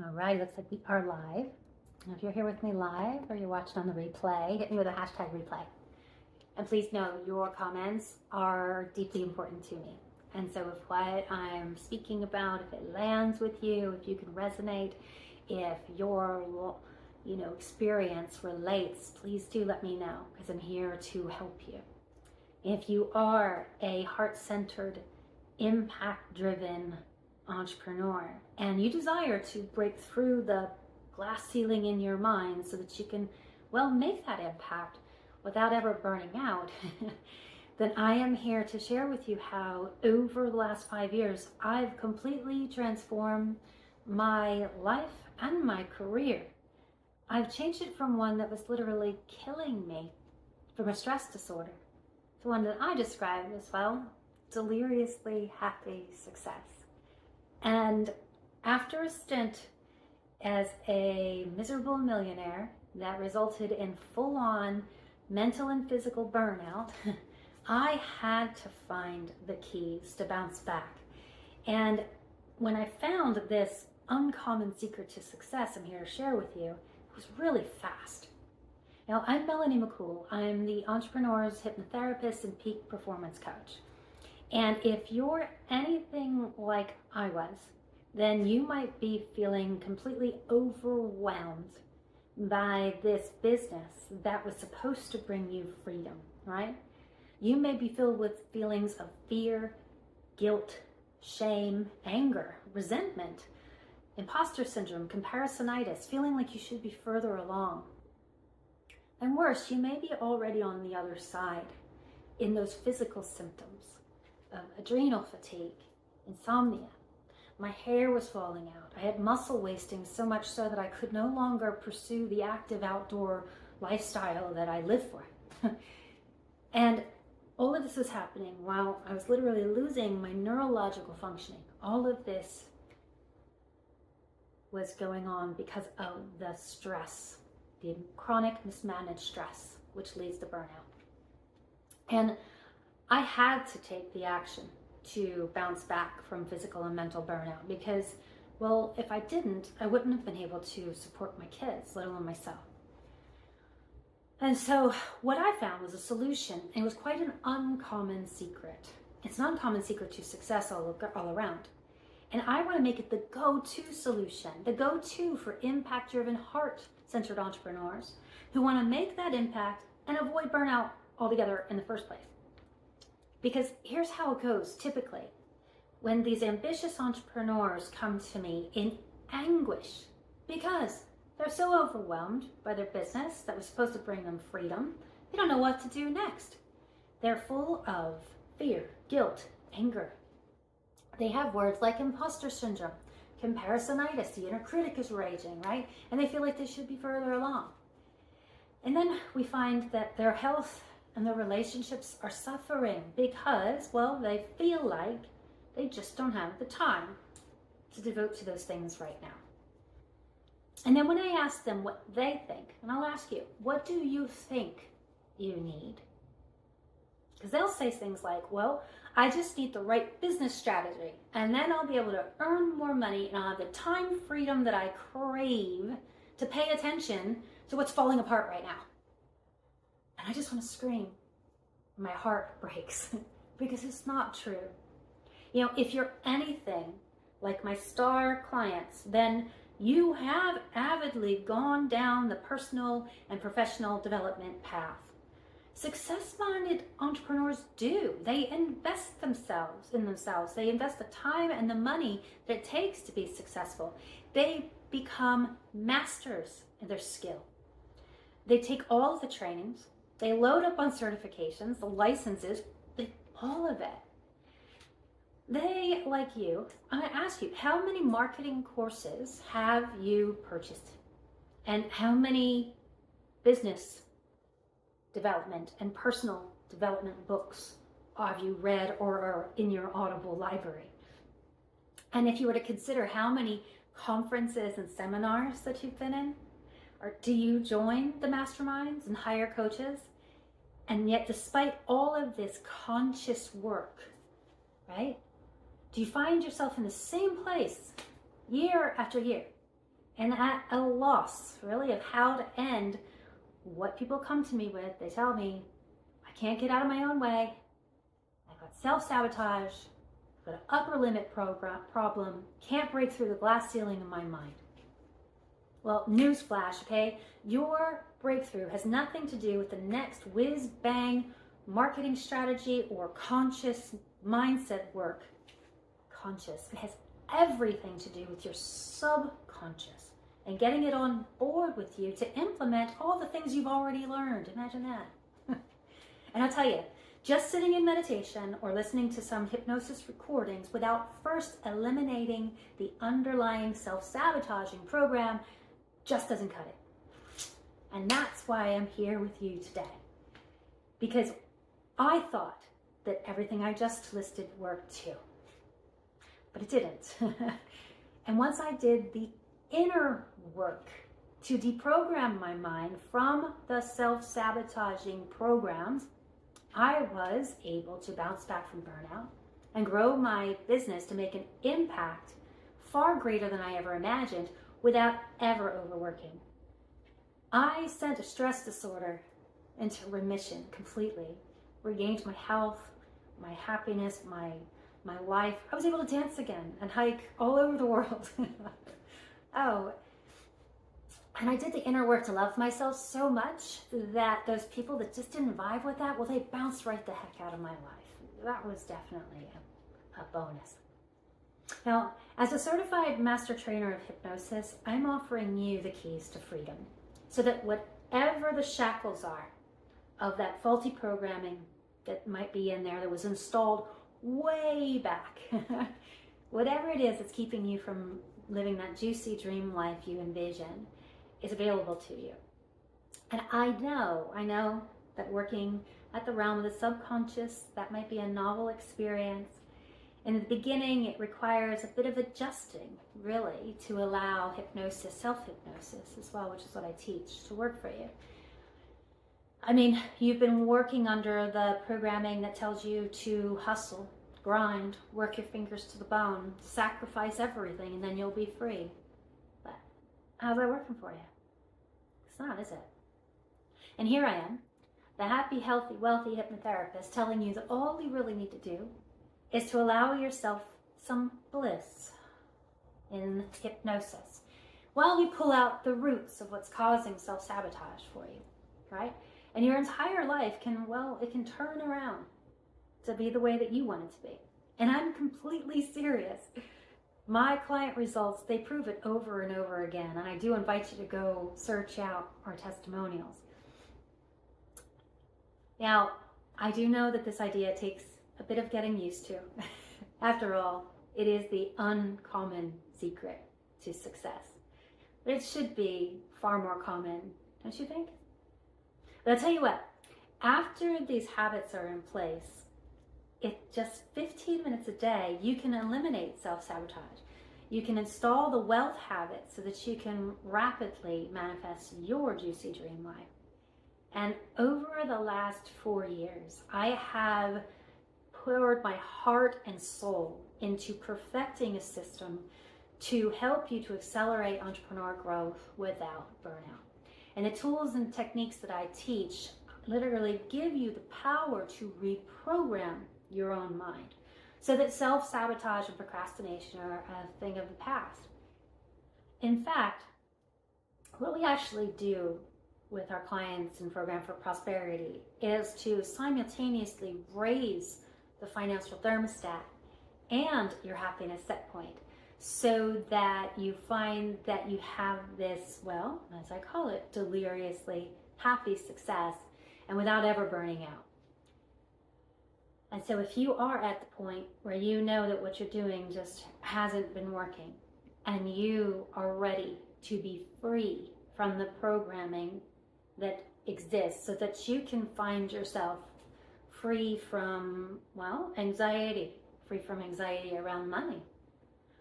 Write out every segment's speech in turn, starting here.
All right, looks like we are live. If you're here with me live or you're watching on the replay, hit me with a hashtag replay. And please know your comments are deeply important to me. And so if what I'm speaking about, if it lands with you, if you can resonate, if your experience relates, please do let me know, because I'm here to help you. If you are a heart-centered, impact-driven entrepreneur and you desire to break through the glass ceiling in your mind so that you can, make that impact without ever burning out, then I am here to share with you how over the last 5 years, I've completely transformed my life and my career. I've changed it from one that was literally killing me, from a stress disorder, to one that I describe as, deliriously happy success. And after a stint as a miserable millionaire that resulted in full-on mental and physical burnout, I had to find the keys to bounce back. And when I found this uncommon secret to success I'm here to share with you, it was really fast. Now, I'm Melanie McCool. I'm the entrepreneur's hypnotherapist and peak performance coach. And if you're anything like I was, then you might be feeling completely overwhelmed by this business that was supposed to bring you freedom, right? You may be filled with feelings of fear, guilt, shame, anger, resentment, imposter syndrome, comparisonitis, feeling like you should be further along. And worse, you may be already on the other side in those physical symptoms of adrenal fatigue, insomnia. My hair was falling out. I had muscle wasting, so much so that I could no longer pursue the active outdoor lifestyle that I live for. And all of this was happening while I was literally losing my neurological functioning. All of this was going on because of the stress, the chronic mismanaged stress, which leads to burnout. And I had to take the action to bounce back from physical and mental burnout because, if I didn't, I wouldn't have been able to support my kids, let alone myself. And so what I found was a solution, and it was quite an uncommon secret. It's an uncommon secret to success all around. And I want to make it the go-to solution, the go-to for impact-driven, heart-centered entrepreneurs who want to make that impact and avoid burnout altogether in the first place. Because here's how it goes typically. When these ambitious entrepreneurs come to me in anguish because they're so overwhelmed by their business that was supposed to bring them freedom, they don't know what to do next. They're full of fear, guilt, anger. They have words like imposter syndrome, comparisonitis, the inner critic is raging, right? And they feel like they should be further along. And then we find that their health and their relationships are suffering because, they feel like they just don't have the time to devote to those things right now. And then when I ask them what they think, and I'll ask you, what do you think you need? Because they'll say things like, I just need the right business strategy, and then I'll be able to earn more money, and I'll have the time freedom that I crave to pay attention to what's falling apart right now. And I just want to scream. My heart breaks because it's not true. If you're anything like my star clients, then you have avidly gone down the personal and professional development path. Success-minded entrepreneurs do. They invest in themselves. They invest the time and the money that it takes to be successful. They become masters in their skill. They take all of the trainings. They load up on certifications, the licenses, all of it. They, like you, I ask you, how many marketing courses have you purchased? And how many business development and personal development books have you read or are in your Audible library? And if you were to consider how many conferences and seminars that you've been in, or do you join the masterminds and hire coaches? And yet, despite all of this conscious work, right, do you find yourself in the same place year after year? and at a loss, really, of how to end what people come to me with. They tell me, I can't get out of my own way. I've got self-sabotage, I've got an upper limit problem, can't break through the glass ceiling of my mind. Well, newsflash, okay? Your breakthrough has nothing to do with the next whiz-bang marketing strategy or conscious mindset work. Conscious. It has everything to do with your subconscious and getting it on board with you to implement all the things you've already learned. Imagine that. And I'll tell you, just sitting in meditation or listening to some hypnosis recordings without first eliminating the underlying self-sabotaging program just doesn't cut it. And that's why I'm here with you today. Because I thought that everything I just listed worked too. But it didn't. And once I did the inner work to deprogram my mind from the self-sabotaging programs, I was able to bounce back from burnout and grow my business to make an impact far greater than I ever imagined without ever overworking. I sent a stress disorder into remission completely, regained my health, my happiness, my life. I was able to dance again and hike all over the world. Oh, and I did the inner work to love myself so much that those people that just didn't vibe with that, well, they bounced right the heck out of my life. That was definitely a bonus. Now, as a certified master trainer of hypnosis, I'm offering you the keys to freedom so that whatever the shackles are of that faulty programming that might be in there that was installed way back, whatever it is that's keeping you from living that juicy dream life you envision is available to you. And I know that working at the realm of the subconscious, that might be a novel experience. In the beginning, it requires a bit of adjusting, really, to allow hypnosis, self-hypnosis as well, which is what I teach, to work for you. I mean, you've been working under the programming that tells you to hustle, grind, work your fingers to the bone, sacrifice everything, and then you'll be free. But how's that working for you? It's not, is it? And here I am, the happy, healthy, wealthy hypnotherapist, telling you that all you really need to do is to allow yourself some bliss in hypnosis while we pull out the roots of what's causing self-sabotage for you, right? And your entire life can turn around to be the way that you want it to be. And I'm completely serious. My client results, they prove it over and over again. And I do invite you to go search out our testimonials. Now, I do know that this idea takes a bit of getting used to. After all, it is the uncommon secret to success. But it should be far more common, don't you think? But I'll tell you what, after these habits are in place, it just 15 minutes a day, you can eliminate self-sabotage. You can install the wealth habits so that you can rapidly manifest your juicy dream life. And over the last 4 years, I have poured my heart and soul into perfecting a system to help you to accelerate entrepreneur growth without burnout. And the tools and techniques that I teach literally give you the power to reprogram your own mind so that self-sabotage and procrastination are a thing of the past. In fact, what we actually do with our clients in Program for Prosperity is to simultaneously raise the financial thermostat and your happiness set point so that you find that you have this, well, as I call it, deliriously happy success and without ever burning out. And so if you are at the point where you know that what you're doing just hasn't been working and you are ready to be free from the programming that exists so that you can find yourself free from, well, anxiety, free from anxiety around money,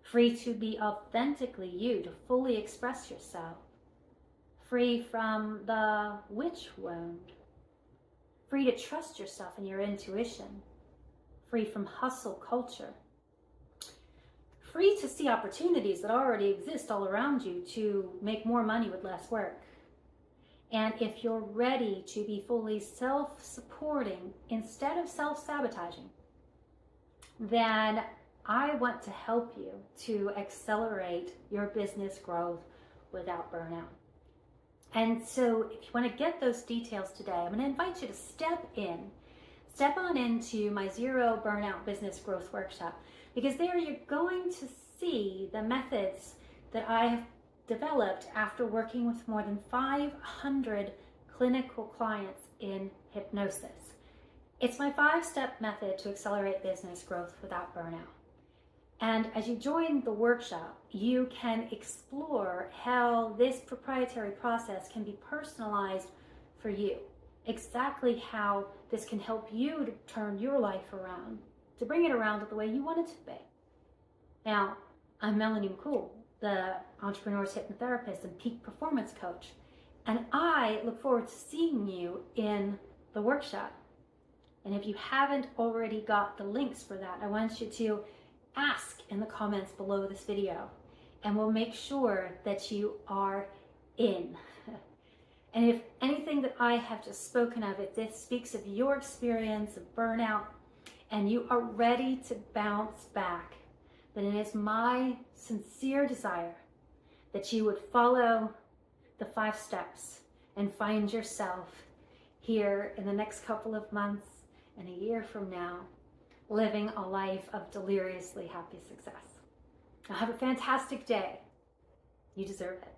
free to be authentically you, to fully express yourself, free from the witch wound, free to trust yourself and your intuition, free from hustle culture, free to see opportunities that already exist all around you to make more money with less work. And if you're ready to be fully self-supporting instead of self-sabotaging, then I want to help you to accelerate your business growth without burnout. And so if you want to get those details today, I'm going to invite you to step on into my Zero Burnout Business Growth Workshop, because there you're going to see the methods that I have developed after working with more than 500 clinical clients in hypnosis. It's my 5-step method to accelerate business growth without burnout. And as you join the workshop, you can explore how this proprietary process can be personalized for you. Exactly how this can help you to turn your life around, to bring it around the way you want it to be. Now, I'm Melanie McCool, the entrepreneur's hypnotherapist and peak performance coach, and I look forward to seeing you in the workshop. And if you haven't already got the links for that, I want you to ask in the comments below this video, and we'll make sure that you are in. And if anything that I have just spoken of, if this speaks of your experience of burnout and you are ready to bounce back, then it is my sincere desire that you would follow the 5 steps and find yourself here in the next couple of months and a year from now, living a life of deliriously happy success. Now have a fantastic day. You deserve it.